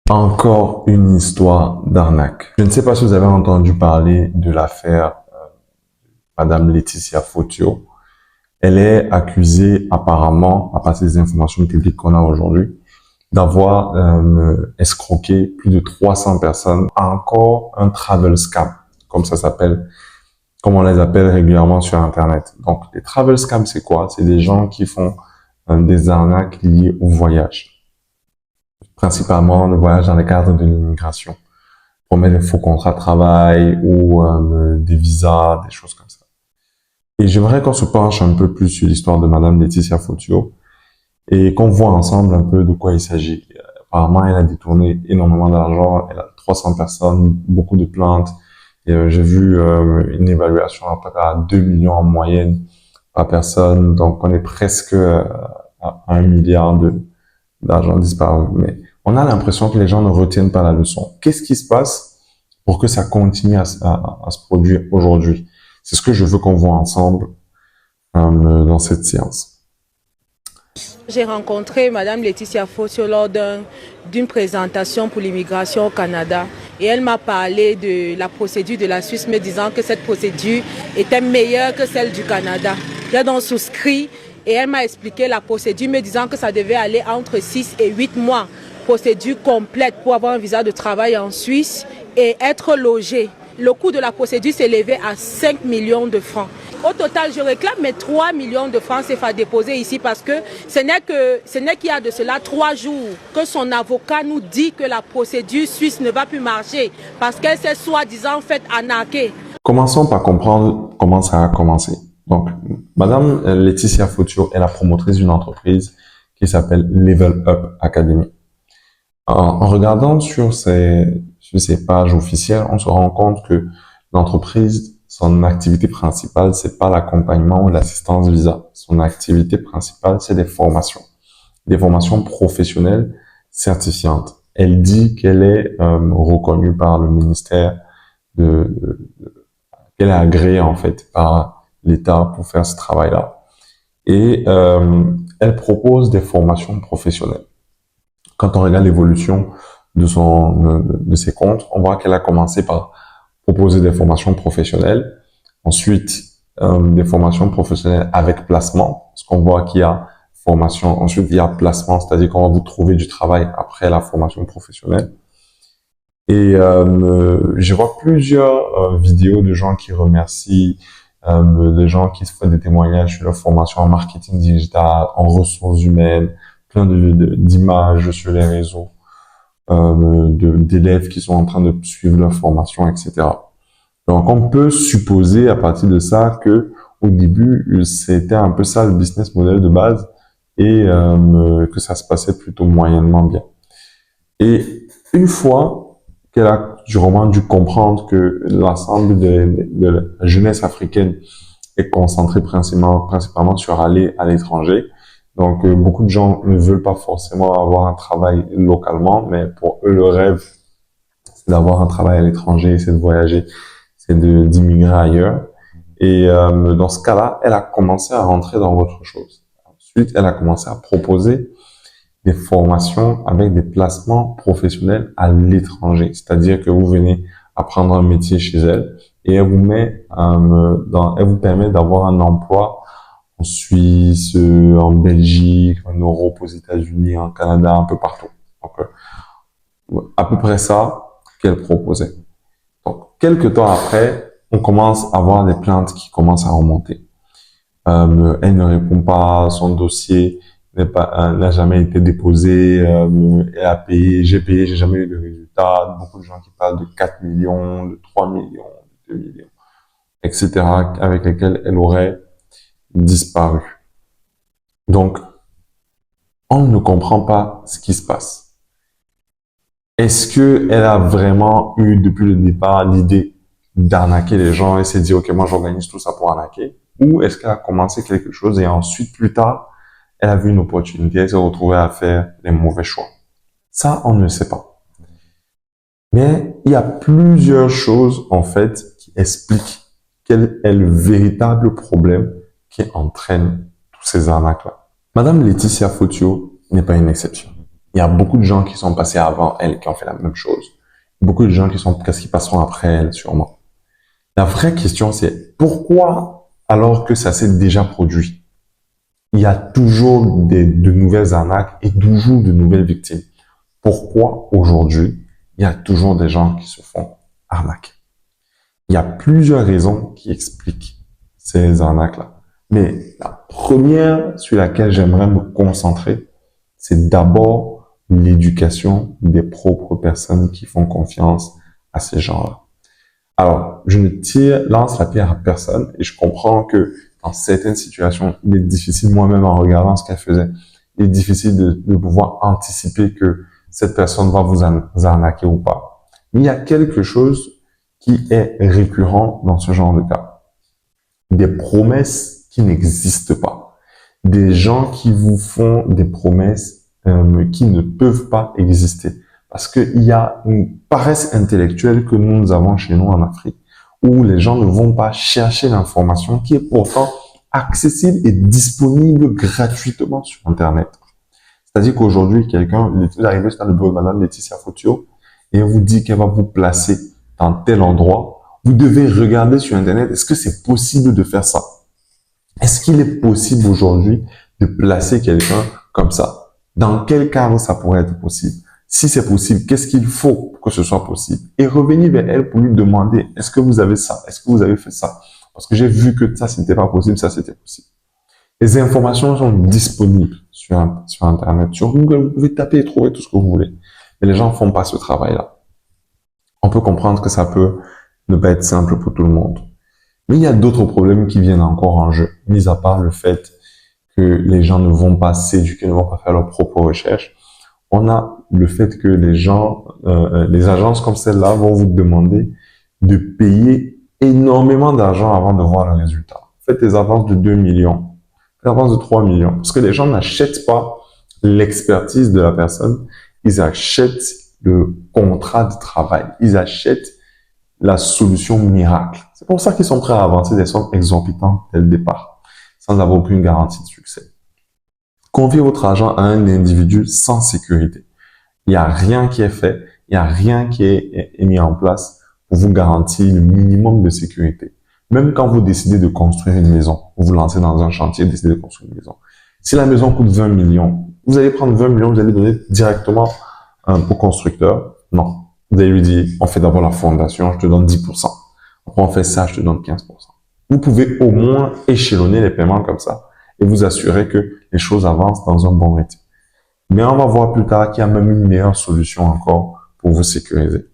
Encore une histoire d'arnaque. Je ne sais pas si vous avez entendu parler de l'affaire Madame Laetitia Fotio. Elle est accusée apparemment, à partir des informations publiques qu'on a aujourd'hui, d'avoir escroqué plus de 300 personnes. Encore un travel scam, comme ça s'appelle, comme on les appelle régulièrement sur Internet. Donc, les travel scams, c'est quoi? C'est des gens qui font des arnaques liées au voyage. Principalement le voyage dans le cadre de l'immigration. Promet des faux contrats de travail ou des visas, des choses comme ça. Et j'aimerais qu'on se penche un peu plus sur l'histoire de Madame Laetitia Fotio et qu'on voit ensemble un peu de quoi il s'agit. Apparemment, elle a détourné énormément d'argent, elle a 300 personnes, beaucoup de plaintes. Et j'ai vu une évaluation à peu près à 2 millions en moyenne par personne, donc on est presque à 1 milliard d'argent disparu. Mais on a l'impression que les gens ne retiennent pas la leçon. Qu'est-ce qui se passe pour que ça continue à se produire aujourd'hui? C'est ce que je veux qu'on voit ensemble dans cette séance. J'ai rencontré Madame Laetitia Fotio lors d'une présentation pour l'immigration au Canada et elle m'a parlé de la procédure de la Suisse, me disant que cette procédure était meilleure que celle du Canada. J'ai donc souscrit et elle m'a expliqué la procédure, me disant que ça devait aller entre 6 et 8 mois. Procédure complète pour avoir un visa de travail en Suisse et être logé. Le coût de la procédure s'élevait à 5 millions de francs. Au total, je réclame mes 3 millions de francs CFA déposés ici parce que ce n'est qu'il y a de cela 3 jours que son avocat nous dit que la procédure suisse ne va plus marcher parce qu'elle s'est soi-disant faite arnaquer. Commençons par comprendre comment ça a commencé. Donc, Madame Laetitia Fotio est la promotrice d'une entreprise qui s'appelle Level Up Academy. En regardant sur ses pages officielles, on se rend compte que l'entreprise, son activité principale, c'est pas l'accompagnement ou l'assistance visa. Son activité principale, c'est des formations professionnelles certifiantes. Elle dit qu'elle est reconnue par le ministère qu'elle est agréée en fait par l'État pour faire ce travail-là. Et elle propose des formations professionnelles. Quand on regarde l'évolution de ses comptes, on voit qu'elle a commencé par proposer des formations professionnelles, ensuite des formations professionnelles avec placement, parce qu'on voit qu'il y a formation, ensuite il y a placement, c'est-à-dire qu'on va vous trouver du travail après la formation professionnelle. Et je vois plusieurs vidéos de gens qui remercient, de gens qui se font des témoignages sur leur formation en marketing digital, en ressources humaines, plein d'images sur les réseaux, d'élèves qui sont en train de suivre leur formation, etc. Donc, on peut supposer à partir de ça que au début, c'était un peu ça le business model de base et que ça se passait plutôt moyennement bien. Et une fois qu'elle a vraiment dû comprendre que l'ensemble de la jeunesse africaine est concentrée principalement sur aller à l'étranger, donc beaucoup de gens ne veulent pas forcément avoir un travail localement, mais pour eux, le rêve, c'est d'avoir un travail à l'étranger, c'est de voyager, c'est d'immigrer ailleurs. Et dans ce cas-là, elle a commencé à rentrer dans autre chose. Ensuite, elle a commencé à proposer des formations avec des placements professionnels à l'étranger. C'est-à-dire que vous venez apprendre un métier chez elle et elle vous permet d'avoir un emploi en Suisse, en Belgique, en Europe, aux États-Unis, en Canada, un peu partout. Donc, à peu près ça qu'elle proposait. Donc, quelques temps après, on commence à avoir des plaintes qui commencent à remonter. Elle ne répond pas, son dossier n'a jamais été déposé, elle a payé, j'ai jamais eu de résultat. Beaucoup de gens qui parlent de 4 millions, de 3 millions, de 2 millions, etc., avec lesquels elle aurait disparu. Donc, on ne comprend pas ce qui se passe. Est-ce que elle a vraiment eu depuis le départ l'idée d'arnaquer les gens et s'est dit ok, moi j'organise tout ça pour arnaquer, ou est-ce qu'elle a commencé quelque chose et ensuite plus tard elle a vu une opportunité, elle s'est retrouvée à faire les mauvais choix? Ça, on ne sait pas. Mais il y a plusieurs choses en fait qui expliquent quel est le véritable problème qui entraîne tous ces arnaques-là. Madame Laetitia Fotio n'est pas une exception. Il y a beaucoup de gens qui sont passés avant elle, qui ont fait la même chose. Beaucoup de gens qu'est-ce qui passeront après elle, sûrement. La vraie question, c'est pourquoi, alors que ça s'est déjà produit, il y a toujours de nouvelles arnaques et toujours de nouvelles victimes? Pourquoi aujourd'hui, il y a toujours des gens qui se font arnaquer? Il y a plusieurs raisons qui expliquent ces arnaques-là. Mais la première sur laquelle j'aimerais me concentrer, c'est d'abord l'éducation des propres personnes qui font confiance à ces gens-là. Alors, je ne lance la pierre à personne et je comprends que dans certaines situations, il est difficile, moi-même en regardant ce qu'elle faisait, il est difficile de pouvoir anticiper que cette personne va vous arnaquer ou pas. Mais il y a quelque chose qui est récurrent dans ce genre de cas. Des promesses qui n'existent pas. Des gens qui vous font des promesses qui ne peuvent pas exister. Parce qu'il y a une paresse intellectuelle que nous avons chez nous en Afrique, où les gens ne vont pas chercher l'information qui est pourtant accessible et disponible gratuitement sur Internet. C'est-à-dire qu'aujourd'hui, vous arrivez dans le bureau de Madame Laetitia Fotio et on vous dit qu'elle va vous placer dans tel endroit. Vous devez regarder sur Internet, est-ce que c'est possible de faire ça? Est-ce qu'il est possible aujourd'hui de placer quelqu'un comme ça? Dans quel cadre ça pourrait être possible? Si c'est possible, qu'est-ce qu'il faut pour que ce soit possible? Et revenir vers elle pour lui demander, est-ce que vous avez ça? Est-ce que vous avez fait ça? Parce que j'ai vu que ça, c'était pas possible, ça, c'était possible. Les informations sont disponibles sur Internet, sur Google. Vous pouvez taper et trouver tout ce que vous voulez. Mais les gens font pas ce travail-là. On peut comprendre que ça peut ne pas être simple pour tout le monde. Mais il y a d'autres problèmes qui viennent encore en jeu, mis à part le fait que les gens ne vont pas s'éduquer, ne vont pas faire leurs propres recherches. On a le fait que les agences comme celle-là vont vous demander de payer énormément d'argent avant de voir le résultat. Faites des avances de 2 millions, des avances de 3 millions, parce que les gens n'achètent pas l'expertise de la personne, ils achètent le contrat de travail, ils achètent la solution miracle. C'est pour ça qu'ils sont prêts à avancer des sommes exorbitantes dès le départ, sans avoir aucune garantie de succès. Confiez votre argent à un individu sans sécurité. Il n'y a rien qui est fait, il n'y a rien qui est mis en place pour vous garantir le minimum de sécurité. Même quand vous décidez de construire une maison, vous vous lancez dans un chantier, décidez de construire une maison. Si la maison coûte 20 millions, vous allez prendre 20 millions, vous allez donner directement au constructeur? Non. Vous allez lui dire, on fait d'abord la fondation, je te donne 10%. Après, on fait ça, je te donne 15%. Vous pouvez au moins échelonner les paiements comme ça et vous assurer que les choses avancent dans un bon rythme. Mais on va voir plus tard qu'il y a même une meilleure solution encore pour vous sécuriser.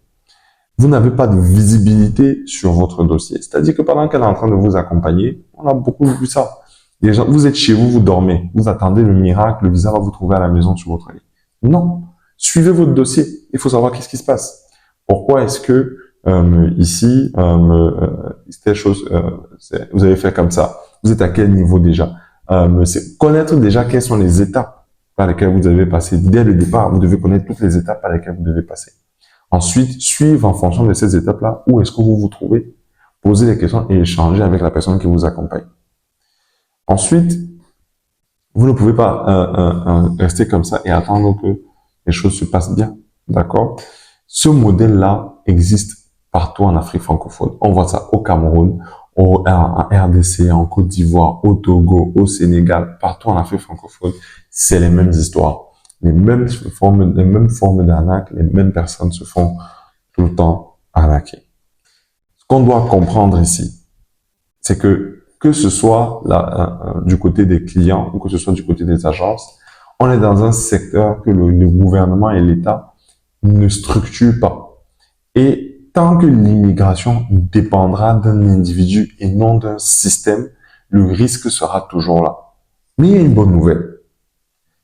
Vous n'avez pas de visibilité sur votre dossier. C'est-à-dire que pendant qu'elle est en train de vous accompagner, on a beaucoup vu ça. Les gens, vous êtes chez vous, vous dormez, vous attendez le miracle, le visa va vous trouver à la maison sur votre lit. Non. Suivez votre dossier. Il faut savoir qu'est-ce qui se passe. Pourquoi est-ce que ici, telle chose, vous avez fait comme ça? Vous êtes à quel niveau déjà? C'est connaître déjà quelles sont les étapes par lesquelles vous devez passer. Dès le départ, vous devez connaître toutes les étapes par lesquelles vous devez passer. Ensuite, suivre en fonction de ces étapes-là, où est-ce que vous vous trouvez, poser des questions et échanger avec la personne qui vous accompagne. Ensuite, vous ne pouvez pas rester comme ça et attendre que les choses se passent bien. D'accord? Ce modèle-là existe partout en Afrique francophone. On voit ça au Cameroun, en RDC, en Côte d'Ivoire, au Togo, au Sénégal, partout en Afrique francophone. C'est les mêmes histoires. Les mêmes formes d'arnaque, les mêmes personnes se font tout le temps arnaquer. Ce qu'on doit comprendre ici, c'est que ce soit du côté des clients ou que ce soit du côté des agences, on est dans un secteur que le gouvernement et l'État ne structurent pas. Et tant que l'immigration dépendra d'un individu et non d'un système, le risque sera toujours là. Mais il y a une bonne nouvelle.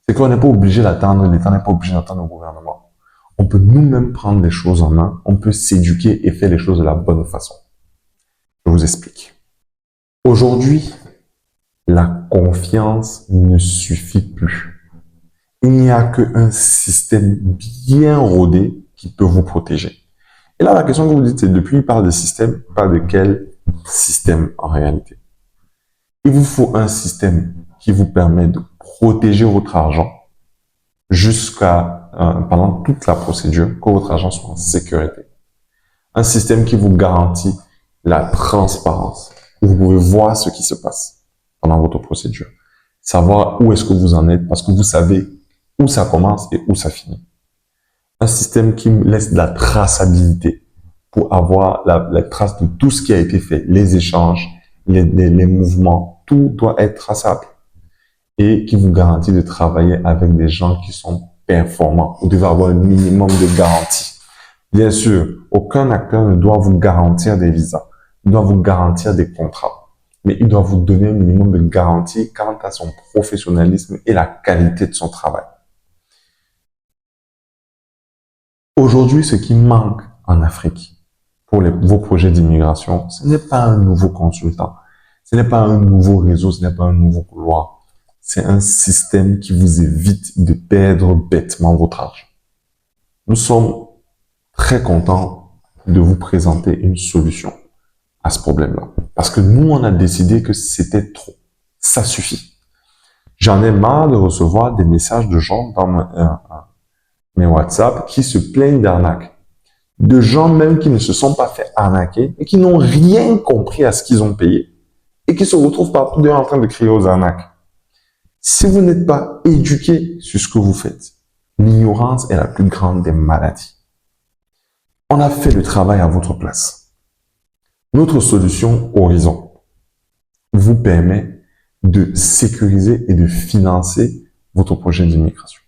C'est qu'on n'est pas obligé d'attendre, l'État n'est pas obligé d'attendre le gouvernement. On peut nous-mêmes prendre les choses en main, on peut s'éduquer et faire les choses de la bonne façon. Je vous explique. Aujourd'hui, la confiance ne suffit plus. Il n'y a qu'un système bien rodé qui peut vous protéger. Et là, la question que vous dites, c'est depuis il parle de système, il parle de quel système en réalité? Il vous faut un système qui vous permet de protéger votre argent jusqu'à pendant toute la procédure, que votre argent soit en sécurité. Un système qui vous garantit la transparence. Vous pouvez voir ce qui se passe pendant votre procédure. Savoir où est-ce que vous en êtes parce que vous savez où ça commence et où ça finit. Un système qui laisse de la traçabilité pour avoir la trace de tout ce qui a été fait, les échanges, les mouvements, tout doit être traçable et qui vous garantit de travailler avec des gens qui sont performants. Vous devez avoir un minimum de garantie. Bien sûr, aucun acteur ne doit vous garantir des visas, il doit vous garantir des contrats, mais il doit vous donner un minimum de garantie quant à son professionnalisme et la qualité de son travail. Aujourd'hui, ce qui manque en Afrique pour vos projets d'immigration, ce n'est pas un nouveau consultant, ce n'est pas un nouveau réseau, ce n'est pas un nouveau couloir. C'est un système qui vous évite de perdre bêtement votre argent. Nous sommes très contents de vous présenter une solution à ce problème-là. Parce que nous, on a décidé que c'était trop. Ça suffit. J'en ai marre de recevoir des messages de gens dans mes WhatsApp qui se plaignent d'arnaques. De gens même qui ne se sont pas fait arnaquer et qui n'ont rien compris à ce qu'ils ont payé et qui se retrouvent partout en train de crier aux arnaques. Si vous n'êtes pas éduqué sur ce que vous faites, l'ignorance est la plus grande des maladies. On a fait le travail à votre place. Notre solution Horizon vous permet de sécuriser et de financer votre projet d'immigration.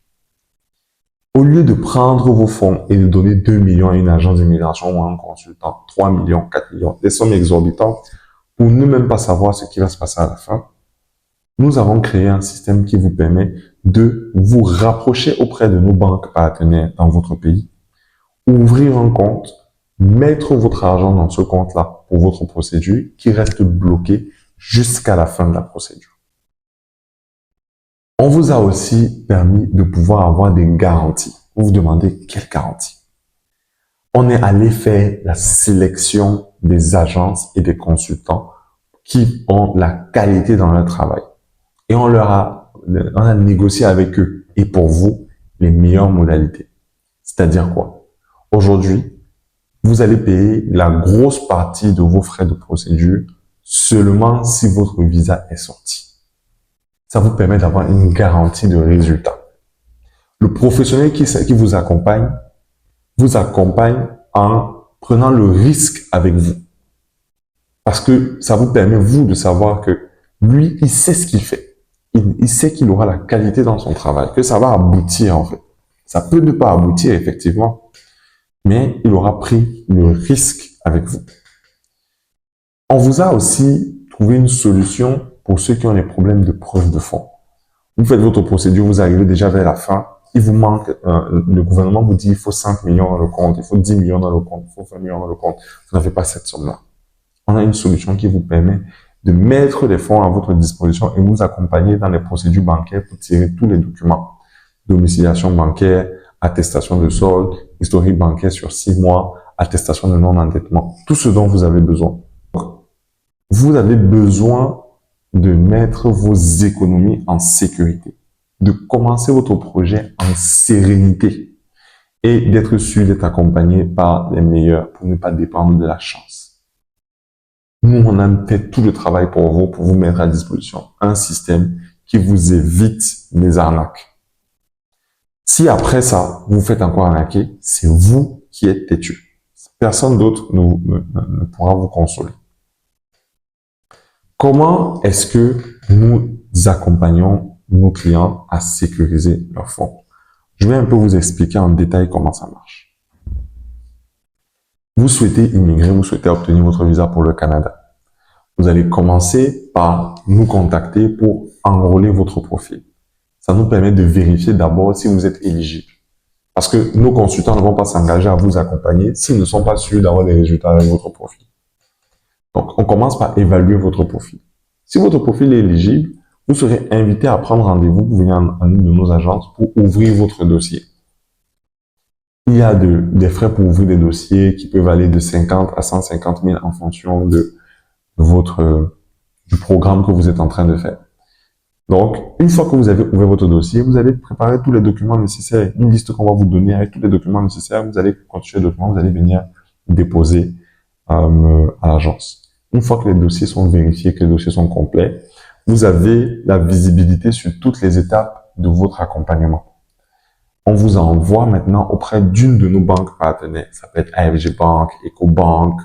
Au lieu de prendre vos fonds et de donner 2 millions à une agence d'immigration ou à un consultant, 3 millions, 4 millions, des sommes exorbitantes pour ne même pas savoir ce qui va se passer à la fin, nous avons créé un système qui vous permet de vous rapprocher auprès de nos banques partenaires dans votre pays, ouvrir un compte, mettre votre argent dans ce compte-là pour votre procédure qui reste bloqué jusqu'à la fin de la procédure. On vous a aussi permis de pouvoir avoir des garanties. Vous vous demandez quelle garantie? On est allé faire la sélection des agences et des consultants qui ont la qualité dans leur travail. Et on a négocié avec eux et pour vous les meilleures modalités. C'est-à-dire quoi? Aujourd'hui, vous allez payer la grosse partie de vos frais de procédure seulement si votre visa est sorti. Ça vous permet d'avoir une garantie de résultat. Le professionnel qui vous accompagne en prenant le risque avec vous. Parce que ça vous permet, vous, de savoir que lui, il sait ce qu'il fait. Il sait qu'il aura la qualité dans son travail, que ça va aboutir en fait. Ça peut ne pas aboutir effectivement, mais il aura pris le risque avec vous. On vous a aussi trouvé une solution pour ceux qui ont des problèmes de preuve de fonds. Vous faites votre procédure, vous arrivez déjà vers la fin, il vous manque, le gouvernement vous dit il faut 5 millions dans le compte, il faut 10 millions dans le compte, il faut 20 millions dans le compte. Vous n'avez pas cette somme-là. On a une solution qui vous permet de mettre des fonds à votre disposition et vous accompagner dans les procédures bancaires pour tirer tous les documents. Domiciliation bancaire, attestation de solde, historique bancaire sur 6 mois, attestation de non-endettement, tout ce dont vous avez besoin. Vous avez besoin de mettre vos économies en sécurité, de commencer votre projet en sérénité et d'être sûr d'être accompagné par les meilleurs pour ne pas dépendre de la chance. Nous, on a fait tout le travail pour vous mettre à disposition un système qui vous évite les arnaques. Si après ça, vous faites encore arnaquer, c'est vous qui êtes têtu. Personne d'autre ne pourra vous consoler. Comment est-ce que nous accompagnons nos clients à sécuriser leurs fonds? Je vais un peu vous expliquer en détail comment ça marche. Vous souhaitez immigrer, vous souhaitez obtenir votre visa pour le Canada. Vous allez commencer par nous contacter pour enrôler votre profil. Ça nous permet de vérifier d'abord si vous êtes éligible. Parce que nos consultants ne vont pas s'engager à vous accompagner s'ils ne sont pas sûrs d'avoir des résultats avec votre profil. Donc, on commence par évaluer votre profil. Si votre profil est éligible, vous serez invité à prendre rendez-vous pour venir à une de nos agences pour ouvrir votre dossier. Il y a des frais pour ouvrir des dossiers qui peuvent aller de 50 à 150 000 en fonction du programme que vous êtes en train de faire. Donc, une fois que vous avez ouvert votre dossier, vous allez préparer tous les documents nécessaires, une liste qu'on va vous donner avec tous les documents nécessaires. Vous allez constituer les documents, vous allez venir déposer à l'agence. Une fois que les dossiers sont vérifiés, que les dossiers sont complets, vous avez la visibilité sur toutes les étapes de votre accompagnement. On vous envoie maintenant auprès d'une de nos banques partenaires. Ça peut être AFG Bank, EcoBank,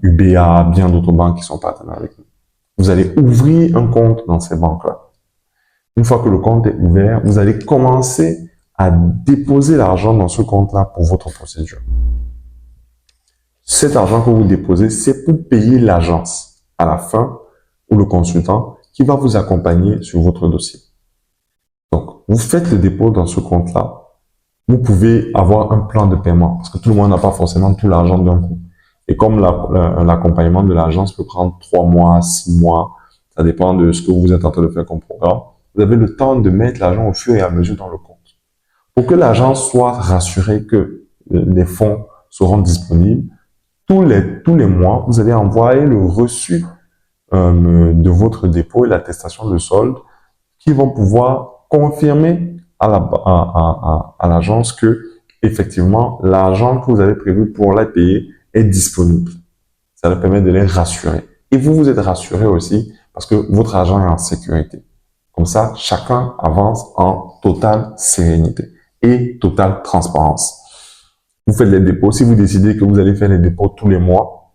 UBA, bien d'autres banques qui sont partenaires avec nous. Vous allez ouvrir un compte dans ces banques-là. Une fois que le compte est ouvert, vous allez commencer à déposer l'argent dans ce compte-là pour votre procédure. Cet argent que vous déposez, c'est pour payer l'agence à la fin ou le consultant qui va vous accompagner sur votre dossier. Donc, vous faites le dépôt dans ce compte-là. Vous pouvez avoir un plan de paiement parce que tout le monde n'a pas forcément tout l'argent d'un coup. Et comme l'accompagnement de l'agence peut prendre 3 mois, 6 mois, ça dépend de ce que vous êtes en train de faire comme programme, vous avez le temps de mettre l'argent au fur et à mesure dans le compte. Pour que l'agence soit rassurée que les fonds seront disponibles, tous les mois, vous allez envoyer le reçu de votre dépôt et l'attestation de solde qui vont pouvoir confirmer à l'agence que effectivement l'argent que vous avez prévu pour la payer est disponible. Ça leur permet de les rassurer. Et vous êtes rassuré aussi parce que votre argent est en sécurité. Comme ça, chacun avance en totale sérénité et totale transparence. Vous faites les dépôts. Si vous décidez que vous allez faire les dépôts tous les mois,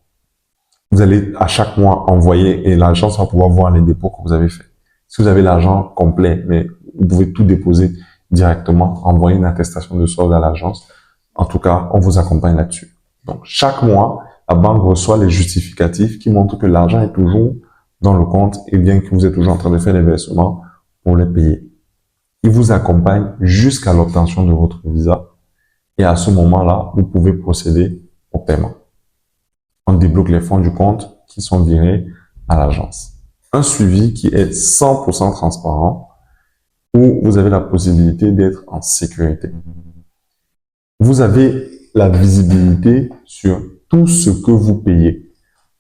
vous allez à chaque mois envoyer et l'agence va pouvoir voir les dépôts que vous avez faits. Si vous avez l'argent complet, mais vous pouvez tout déposer directement, envoyer une attestation de solde à l'agence. En tout cas, on vous accompagne là-dessus. Donc, chaque mois, la banque reçoit les justificatifs qui montrent que l'argent est toujours dans le compte et bien que vous êtes toujours en train de faire les versements pour les payer. Ils vous accompagnent jusqu'à l'obtention de votre visa et à ce moment-là, vous pouvez procéder au paiement. On débloque les fonds du compte qui sont virés à l'agence. Un suivi qui est 100% transparent où vous avez la possibilité d'être en sécurité. Vous avez la visibilité sur tout ce que vous payez.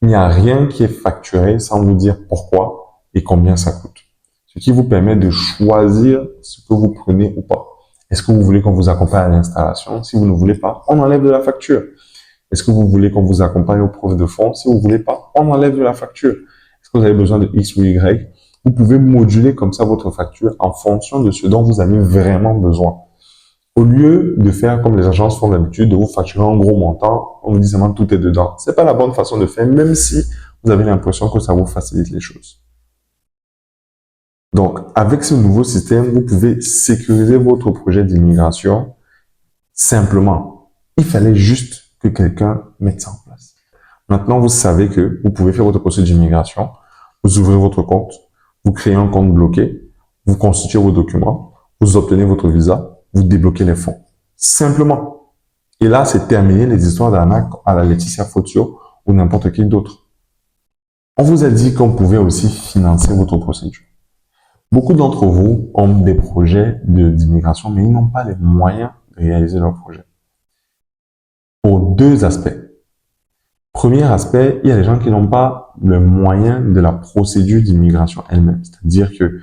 Il n'y a rien qui est facturé sans vous dire pourquoi et combien ça coûte. Ce qui vous permet de choisir ce que vous prenez ou pas. Est-ce que vous voulez qu'on vous accompagne à l'installation? Si vous ne voulez pas, on enlève de la facture. Est-ce que vous voulez qu'on vous accompagne aux preuves de fonds? Si vous ne voulez pas, on enlève de la facture. Est-ce que vous avez besoin de X ou Y? Vous pouvez moduler comme ça votre facture en fonction de ce dont vous avez vraiment besoin. Au lieu de faire comme les agences font d'habitude, de vous facturer un gros montant, on vous dit seulement tout est dedans. C'est pas la bonne façon de faire, même si vous avez l'impression que ça vous facilite les choses. Donc, avec ce nouveau système, vous pouvez sécuriser votre projet d'immigration simplement. Il fallait juste que quelqu'un mette ça en place. Maintenant, vous savez que vous pouvez faire votre procédure d'immigration, vous ouvrez votre compte, vous créez un compte bloqué, vous constituez vos documents, vous obtenez votre visa, vous débloquez les fonds. Simplement. Et là, c'est terminé les histoires d'arnaque à la Laetitia Fotio ou n'importe qui d'autre. On vous a dit qu'on pouvait aussi financer votre procédure. Beaucoup d'entre vous ont des projets d'immigration, mais ils n'ont pas les moyens de réaliser leur projet. Pour deux aspects. Premier aspect, il y a des gens qui n'ont pas le moyen de la procédure d'immigration elle-même. C'est-à-dire que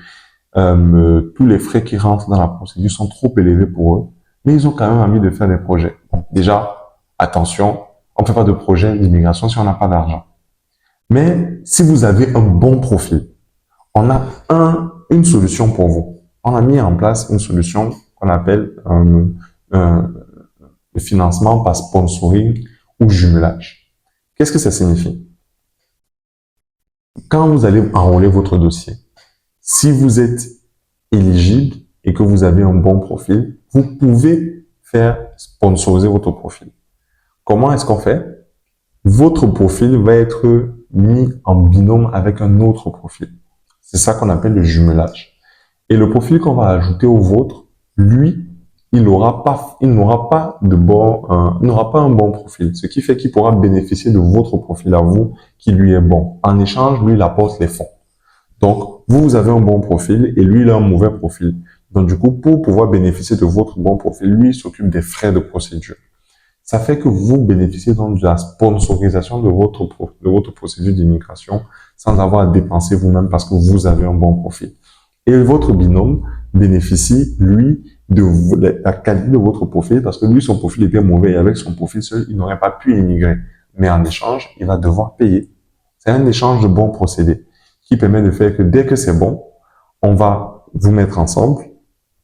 tous les frais qui rentrent dans la procédure sont trop élevés pour eux, mais ils ont quand même envie de faire des projets. Donc, déjà, attention, on ne fait pas de projet d'immigration si on n'a pas d'argent. Mais si vous avez un bon profil, on a une solution pour vous. On a mis en place une solution qu'on appelle le financement par sponsoring ou jumelage. Qu'est-ce que ça signifie? Quand vous allez enrôler votre dossier, si vous êtes éligible et que vous avez un bon profil, vous pouvez faire sponsoriser votre profil. Comment est-ce qu'on fait? Votre profil va être mis en binôme avec un autre profil. C'est ça qu'on appelle le jumelage. Et le profil qu'on va ajouter au vôtre, lui, il n'aura pas un bon profil. Ce qui fait qu'il pourra bénéficier de votre profil à vous qui lui est bon. En échange, lui, il apporte les fonds. Donc, vous avez un bon profil et lui, il a un mauvais profil. Donc, du coup, pour pouvoir bénéficier de votre bon profil, lui, il s'occupe des frais de procédure. Ça fait que vous bénéficiez donc de la sponsorisation de votre procédure d'immigration sans avoir à dépenser vous-même parce que vous avez un bon profil. Et votre binôme bénéficie, lui, de la qualité de votre profil parce que lui, son profil était mauvais et avec son profil seul, il n'aurait pas pu immigrer. Mais en échange, il va devoir payer. C'est un échange de bons procédés qui permet de faire que dès que c'est bon, on va vous mettre ensemble.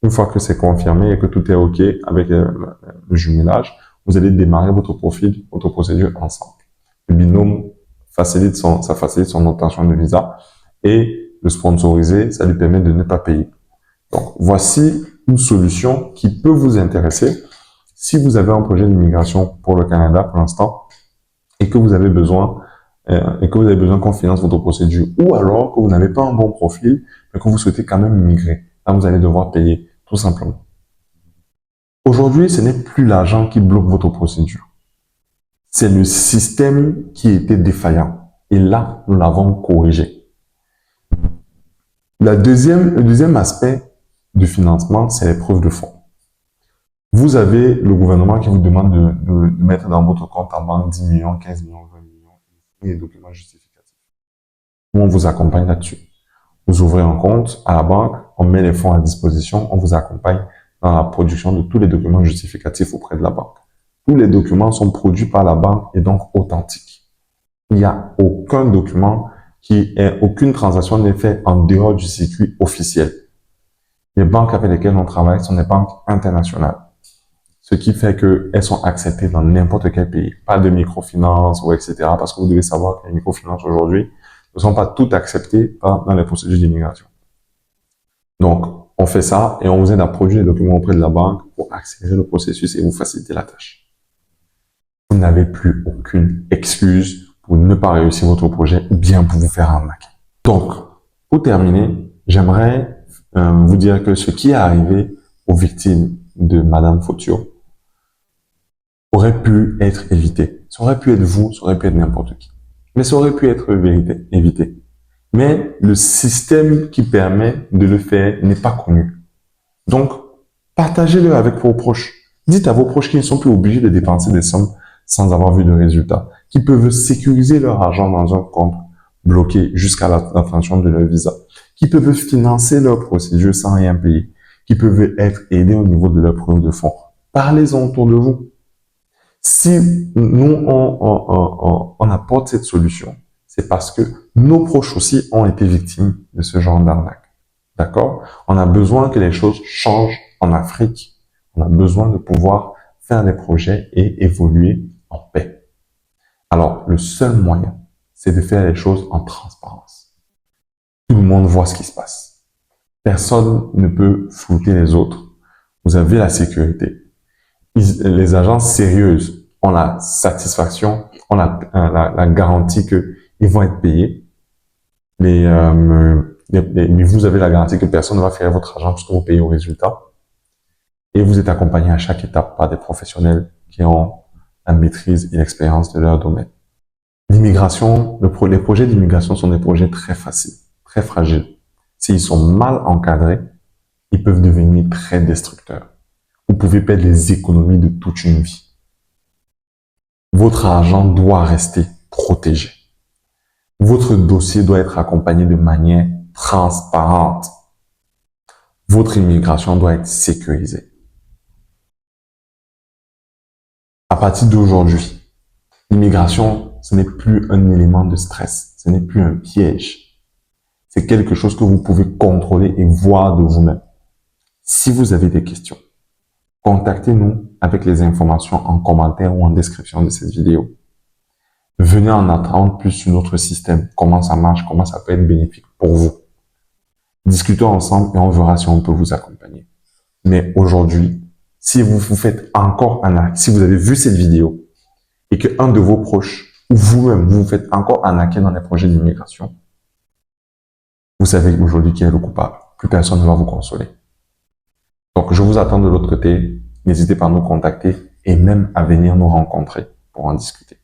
Une fois que c'est confirmé et que tout est OK avec le jumelage, vous allez démarrer votre profil, votre procédure ensemble. Le binôme facilite son obtention de visa et le sponsoriser, ça lui permet de ne pas payer. Donc, voici une solution qui peut vous intéresser si vous avez un projet d'immigration pour le Canada pour l'instant et que vous avez besoin qu'on finance votre procédure, ou alors que vous n'avez pas un bon profil mais que vous souhaitez quand même immigrer. Là, vous allez devoir payer, tout simplement. Aujourd'hui, ce n'est plus l'argent qui bloque votre procédure. C'est le système qui était défaillant. Et là, nous l'avons corrigé. Le deuxième aspect du financement, c'est les preuves de fonds. Vous avez le gouvernement qui vous demande de mettre dans votre compte en banque 10 millions, 15 millions, 20 millions, et les documents justificatifs. Nous, on vous accompagne là-dessus. Vous ouvrez un compte à la banque, on met les fonds à disposition, on vous accompagne dans la production de tous les documents justificatifs auprès de la banque. Tous les documents sont produits par la banque et donc authentiques. Il n'y a aucun document aucune transaction n'est faite en dehors du circuit officiel. Les banques avec lesquelles on travaille sont des banques internationales. Ce qui fait qu'elles sont acceptées dans n'importe quel pays. Pas de microfinance ou etc. Parce que vous devez savoir que les microfinances aujourd'hui ne sont pas toutes acceptées dans les procédures d'immigration. Donc, on fait ça et on vous aide à produire les documents auprès de la banque pour accélérer le processus et vous faciliter la tâche. Vous n'avez plus aucune excuse pour ne pas réussir votre projet ou bien pour vous faire arnaquer. Donc, pour terminer, j'aimerais vous dire que ce qui est arrivé aux victimes de Madame Fotio aurait pu être évité. Ça aurait pu être vous, ça aurait pu être n'importe qui. Mais ça aurait pu être évité. Mais le système qui permet de le faire n'est pas connu. Donc, partagez-le avec vos proches. Dites à vos proches qu'ils ne sont plus obligés de dépenser des sommes sans avoir vu de résultats, qui peuvent sécuriser leur argent dans un compte bloqué jusqu'à l'obtention de leur visa, qui peuvent financer leur procédure sans rien payer, qui peuvent être aidés au niveau de leur preuve de fonds. Parlez-en autour de vous. Si nous, on apporte cette solution, c'est parce que nos proches aussi ont été victimes de ce genre d'arnaque. D'accord? On a besoin que les choses changent en Afrique. On a besoin de pouvoir faire des projets et évoluer en paix. Alors, le seul moyen, c'est de faire les choses en transparence. Tout le monde voit ce qui se passe. Personne ne peut flouter les autres. Vous avez la sécurité. Les agences sérieuses ont la satisfaction, ont la garantie qu'ils vont être payés. Mais vous avez la garantie que personne ne va faire votre argent puisque vous payez au résultat. Et vous êtes accompagné à chaque étape par des professionnels qui ont la maîtrise et l'expérience de leur domaine. L'immigration, les projets d'immigration sont des projets très faciles, très fragiles. S'ils sont mal encadrés, ils peuvent devenir très destructeurs. Vous pouvez perdre les économies de toute une vie. Votre argent doit rester protégé. Votre dossier doit être accompagné de manière transparente. Votre immigration doit être sécurisée. À partir d'aujourd'hui, l'immigration, ce n'est plus un élément de stress, ce n'est plus un piège. C'est quelque chose que vous pouvez contrôler et voir de vous-même. Si vous avez des questions, contactez-nous avec les informations en commentaire ou en description de cette vidéo. Venez en apprendre plus sur notre système, comment ça marche, comment ça peut être bénéfique pour vous. Discutons ensemble et on verra si on peut vous accompagner. Mais aujourd'hui, si vous vous faites encore si vous avez vu cette vidéo et qu'un de vos proches ou vous-même vous faites encore arnaquer dans les projets d'immigration, vous savez aujourd'hui qui est le coupable. Plus personne ne va vous consoler. Donc, je vous attends de l'autre côté. N'hésitez pas à nous contacter et même à venir nous rencontrer pour en discuter.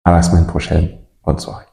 À la semaine prochaine. Bonne soirée.